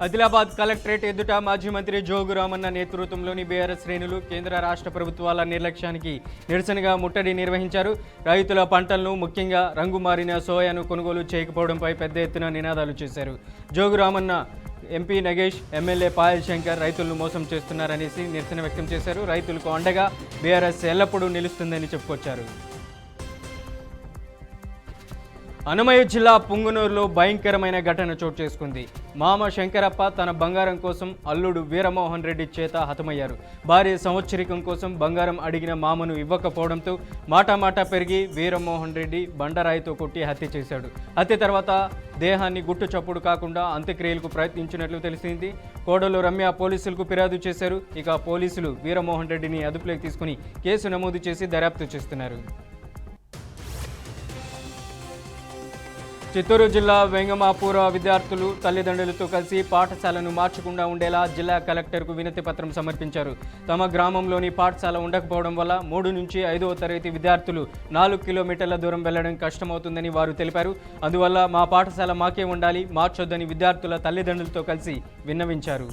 Adilabad collectorate ఎదుట మాజీ మంత్రి జోగు రామన్న నేతృత్వంలోని బీఆర్ఎస్ శ్రేణులు కేంద్ర రాష్ట్ర ప్రభుత్వాల నిర్లక్ష్యానికి నిరసనగా ముట్టడి నిర్వహించారు. రైతుల పంటలను ముఖ్యంగా రంగు మారిన సోయాను కొనుగోలు చేయకపోవడంపై పెద్ద ఎత్తున నినాదాలు చేశారు. జోగు రామన్న, ఎంపీ నగేష్, ఎమ్మెల్యే పాయల్ శంకర్ రైతులను మోసం చేస్తున్నారనేసి నిరసన వ్యక్తం చేశారు. రైతులకు అండగా బీఆర్ఎస్ ఎల్లప్పుడూ నిలుస్తుందని చెప్పుకొచ్చారు. అన్నమయ్య జిల్లా పుంగనూరులో భయంకరమైన ఘటన చోటు చేసుకుంది. మామ శంకరప్ప తన బంగారం కోసం అల్లుడు వీరమోహన్ రెడ్డి చేత హతమయ్యారు. భార్య సంవత్సరికం కోసం బంగారం అడిగిన మామను ఇవ్వకపోవడంతో మాటామాటా పెరిగి వీరమోహన్ రెడ్డి బండరాయితో కొట్టి హత్య చేశాడు. హత్య తర్వాత దేహాన్ని గుట్టు చప్పుడు కాకుండా అంత్యక్రియలకు ప్రయత్నించినట్లు తెలిసింది. కోడలు రమ్య పోలీసులకు ఫిర్యాదు చేశారు. ఇక పోలీసులు వీరమోహన్ రెడ్డిని అదుపులోకి తీసుకుని కేసు నమోదు చేసి దర్యాప్తు చేస్తున్నారు. చిత్తూరు జిల్లా వెంగమాపూర విద్యార్థులు తల్లిదండ్రులతో కలిసి పాఠశాలను మార్చకుండా ఉండేలా జిల్లా కలెక్టర్కు వినతి పత్రం సమర్పించారు. తమ గ్రామంలోని పాఠశాల ఉండకపోవడం వల్ల 3 నుంచి 5వ తరగతి విద్యార్థులు 4 కిలోమీటర్ల దూరం వెళ్లడం కష్టమవుతుందని వారు తెలిపారు. అందువల్ల మా పాఠశాల మాకే ఉండాలి, మార్చొద్దని విద్యార్థుల తల్లిదండ్రులతో కలిసి విన్నవించారు.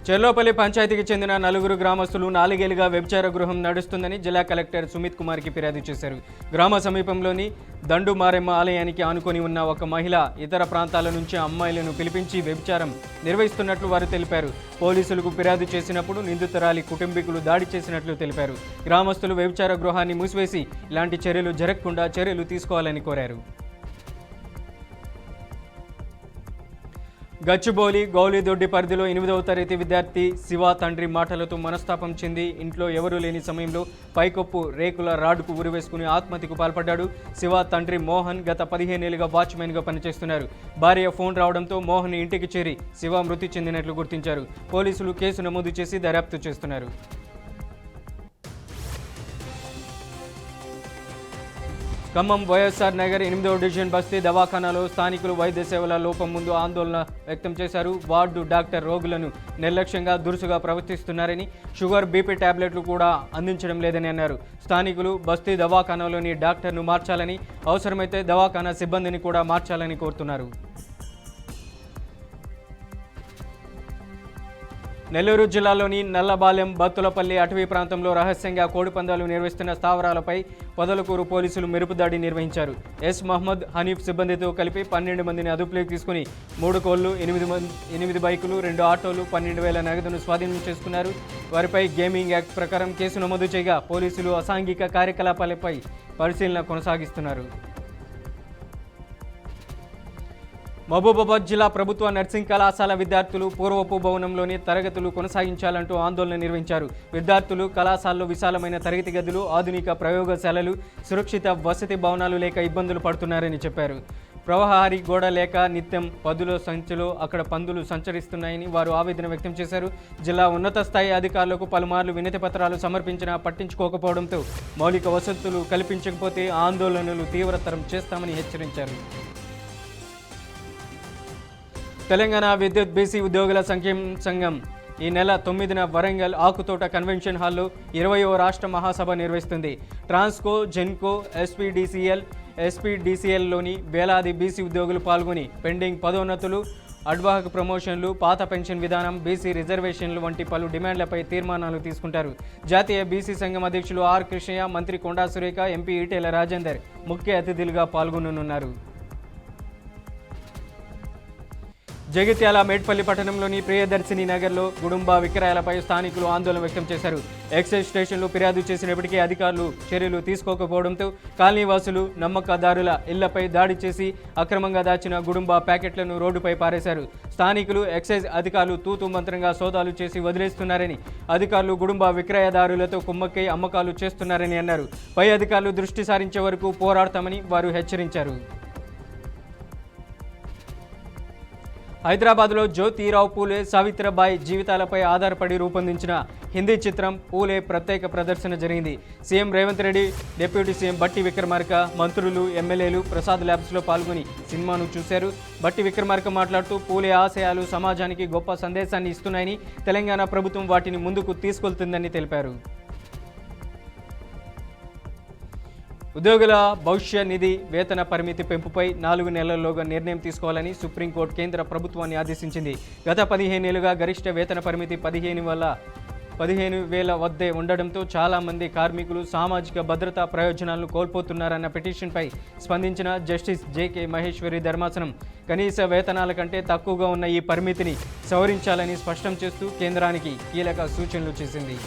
చెర్లోపల్లి పంచాయతీకి చెందిన 4 గ్రామస్తులు 4 ఏళ్లుగా వ్యభిచార గృహం నడుస్తుందని జిల్లా కలెక్టర్ సుమిత్ కుమార్కి ఫిర్యాదు చేశారు. గ్రామ సమీపంలోని దండు మారెమ్మ ఆలయానికి ఆనుకొని ఉన్న ఒక మహిళ ఇతర ప్రాంతాల నుంచి అమ్మాయిలను పిలిపించి వ్యభిచారం నిర్వహిస్తున్నట్లు వారు తెలిపారు. పోలీసులకు ఫిర్యాదు చేసినప్పుడు నిందితురాలి కుటుంబీకులు దాడి చేసినట్లు తెలిపారు. గ్రామస్తులు వ్యభిచార గృహాన్ని మూసివేసి ఇలాంటి చర్యలు జరగకుండా చర్యలు తీసుకోవాలని కోరారు. గచ్చిబౌలి గౌలిదొడ్డి పరిధిలో 8వ తరగతి విద్యార్థి శివ తండ్రి మాటలతో మనస్తాపం చెంది ఇంట్లో ఎవరూ లేని సమయంలో పైకప్పు రేకుల రాడ్కు ఉరివేసుకుని ఆత్మహత్యకు పాల్పడ్డాడు. శివ తండ్రి మోహన్ గత 15 ఏళ్లుగా వాచ్మెన్గా పనిచేస్తున్నారు. భార్య ఫోన్ రావడంతో మోహన్ ఇంటికి చేరి శివ మృతి చెందినట్లు గుర్తించారు. పోలీసులు కేసు నమోదు చేసి దర్యాప్తు చేస్తున్నారు. ఖమ్మం వైఎస్ఆర్ నగర్ 8వ డివిజన్ బస్తీ దవాఖానాలో స్థానికులు వైద్య సేవల లోపం ముందు ఆందోళన వ్యక్తం చేశారు. వార్డు డాక్టర్ రోగులను నిర్లక్ష్యంగా దురుసుగా ప్రవర్తిస్తున్నారని, షుగర్ బీపీ టాబ్లెట్లు కూడా అందించడం లేదని అన్నారు. స్థానికులు బస్తీ దవాఖానాలోని డాక్టర్ను మార్చాలని, అవసరమైతే దవాఖానా సిబ్బందిని కూడా మార్చాలని కోరుతున్నారు. నెల్లూరు జిల్లాలోని నల్లబాలెం, బత్తులపల్లి అటవీ ప్రాంతంలో రహస్యంగా కోడిపందాలు నిర్వహిస్తున్న స్థావరాలపై పొదలకూరు పోలీసులు మెరుపుదాడి నిర్వహించారు. ఎస్ మహమ్మద్ హనీఫ్ సిబ్బందితో కలిపి 12 మందిని అదుపులోకి తీసుకుని 3 కోళ్లు, 8 బైకులు, 2 ఆటోలు, 12,000 నగదును స్వాధీనం చేసుకున్నారు. వారిపై గేమింగ్ యాక్ట్ ప్రకారం కేసు నమోదు చేయగా పోలీసులు అసాంఘిక కార్యకలాపాలపై పరిశీలన కొనసాగిస్తున్నారు. మహబూబాబాద్ జిల్లా ప్రభుత్వ నర్సింగ్ కళాశాల విద్యార్థులు పూర్వపు భవనంలోని తరగతులు కొనసాగించాలంటూ ఆందోళన నిర్వహించారు. విద్యార్థులు కళాశాలలో విశాలమైన తరగతి గదులు, ఆధునిక ప్రయోగశాలలు, సురక్షిత వసతి భవనాలు లేక ఇబ్బందులు పడుతున్నారని చెప్పారు. ప్రవాహారి గోడ లేక నిత్యం పదుల సంఖ్యలో అక్కడ పందులు సంచరిస్తున్నాయని వారు ఆవేదన వ్యక్తం చేశారు. జిల్లా ఉన్నత స్థాయి అధికారులకు పలుమార్లు వినతి పత్రాలు సమర్పించినా పట్టించుకోకపోవడంతో మౌలిక వసతులు కల్పించకపోతే ఆందోళనలు తీవ్రతరం చేస్తామని హెచ్చరించారు. తెలంగాణ విద్యుత్ బీసీ ఉద్యోగుల సంక్షేమ సంఘం ఈ నెల 9న వరంగల్ ఆకుతోట కన్వెన్షన్ హాల్లో 20వ రాష్ట్ర మహాసభ నిర్వహిస్తుంది. ట్రాన్స్కో, జెన్కో, ఎస్పీడీసీఎల్లోని వేలాది బీసీ ఉద్యోగులు పాల్గొని పెండింగ్ పదోన్నతులు, అడ్వాహక్ ప్రమోషన్లు, పాత పెన్షన్ విధానం, బీసీ రిజర్వేషన్లు వంటి పలు డిమాండ్లపై తీర్మానాలు తీసుకుంటారు. జాతీయ బీసీ సంఘం అధ్యక్షులు ఆర్ కృష్ణయ్య, మంత్రి కొండా సురేఖ, ఎంపీ ఈటెల రాజేందర్ ముఖ్య అతిథులుగా పాల్గొననున్నారు. జగిత్యాల మేడ్పల్లి పట్టణంలోని ప్రియదర్శిని నగర్లో గుడుంబ విక్రయాలపై స్థానికులు ఆందోళన వ్యక్తం చేశారు. ఎక్సైజ్ స్టేషన్లో ఫిర్యాదు చేసినప్పటికీ అధికారులు చర్యలు తీసుకోకపోవడంతో కాలనీవాసులు నమ్మకదారుల ఇళ్లపై దాడి చేసి అక్రమంగా దాచిన గుడుంబ ప్యాకెట్లను రోడ్డుపై పారేశారు. స్థానికులు ఎక్సైజ్ అధికారులు తూతూ మంత్రంగా సోదాలు చేసి వదిలేస్తున్నారని, అధికారులు గుడుంబ విక్రయదారులతో కుమ్మక్కై అమ్మకాలు చేస్తున్నారని అన్నారు. పై అధికారులు దృష్టి సారించే వరకు పోరాడతామని వారు హెచ్చరించారు. హైదరాబాద్లో జ్యోతిరావు పూలే, సావిత్రిబాయి జీవితాలపై ఆధారపడి రూపొందించిన హిందీ చిత్రం పూలే ప్రత్యేక ప్రదర్శన జరిగింది. CM Revanth Reddy, deputy CM బట్టి విక్రమార్క, మంత్రులు, ఎమ్మెల్యేలు ప్రసాద్ ల్యాబ్స్లో పాల్గొని సినిమాను చూశారు. బట్టి విక్రమార్క మాట్లాడుతూ పూలే ఆశయాలు సమాజానికి గొప్ప సందేశాన్ని ఇస్తున్నాయని, తెలంగాణ ప్రభుత్వం వాటిని ముందుకు తీసుకెళ్తుందని తెలిపారు. ఉద్యోగుల భవిష్య నిధి వేతన పరిమితి పెంపుపై 4 నెలల్లోగా నిర్ణయం తీసుకోవాలని సుప్రీంకోర్టు కేంద్ర ప్రభుత్వాన్ని ఆదేశించింది. గత 15 ఏళ్లుగా గరిష్ట వేతన పరిమితి 15,000 వద్దే ఉండడంతో చాలామంది కార్మికులు సామాజిక భద్రతా ప్రయోజనాలను కోల్పోతున్నారన్న పిటిషన్పై స్పందించిన జస్టిస్ జేకే మహేశ్వరి ధర్మాసనం కనీస వేతనాల కంటే తక్కువగా ఉన్న ఈ పరిమితిని సవరించాలని స్పష్టం చేస్తూ కేంద్రానికి కీలక సూచనలు చేసింది.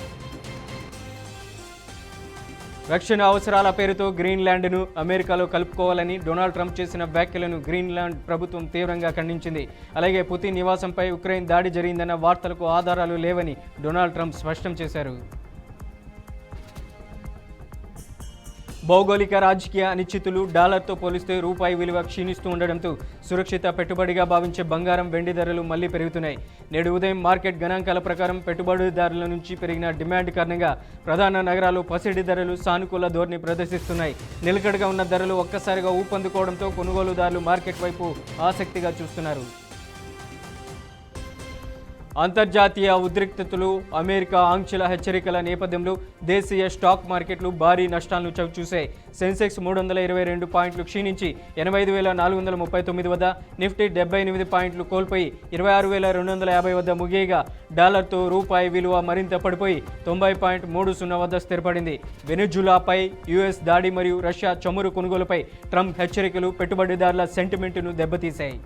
రక్షణ అవసరాల పేరుతో గ్రీన్లాండ్ను అమెరికాలో కలుపుకోవాలని డొనాల్డ్ ట్రంప్ చేసిన వ్యాఖ్యలను గ్రీన్లాండ్ ప్రభుత్వం తీవ్రంగా ఖండించింది. అలాగే పుతిన్ నివాసంపై ఉక్రెయిన్ దాడి జరిగిందన్న వార్తలకు ఆధారాలు లేవని డొనాల్డ్ ట్రంప్ స్పష్టం చేశారు. భౌగోళిక రాజకీయ అనిశ్చితులు డాలర్తో పోలిస్తే రూపాయి విలువ క్షీణిస్తూ ఉండడంతో సురక్షిత పెట్టుబడిగా భావించే బంగారం, వెండి ధరలు మళ్లీ పెరుగుతున్నాయి. నేడు ఉదయం మార్కెట్ గణాంకాల ప్రకారం పెట్టుబడిదారుల నుంచి పెరిగిన డిమాండ్ కారణంగా ప్రధాన నగరాలు పసిడి ధరలు సానుకూల ధోరణి ప్రదర్శిస్తున్నాయి. నిలకడగా ఉన్న ధరలు ఒక్కసారిగా ఊపందుకోవడంతో కొనుగోలుదారులు మార్కెట్ వైపు ఆసక్తిగా చూస్తున్నారు. అంతర్జాతీయ ఉద్రిక్తతలు, అమెరికా ఆంక్షల హెచ్చరికల నేపథ్యంలో దేశీయ స్టాక్ మార్కెట్లు భారీ నష్టాలను చవిచూశాయి. సెన్సెక్స్ 322 పాయింట్లు క్షీణించి 85,439 వద్ద, నిఫ్టీ 78 పాయింట్లు కోల్పోయి 26,250 వద్ద ముగియగా, డాలర్తో రూపాయి విలువ మరింత పడిపోయి 90.30 వద్ద స్థిరపడింది. వెనిజులాపై యుఎస్ దాడి మరియు రష్యా చమురు కొనుగోలుపై ట్రంప్ హెచ్చరికలు పెట్టుబడిదారుల సెంటిమెంటును దెబ్బతీశాయి.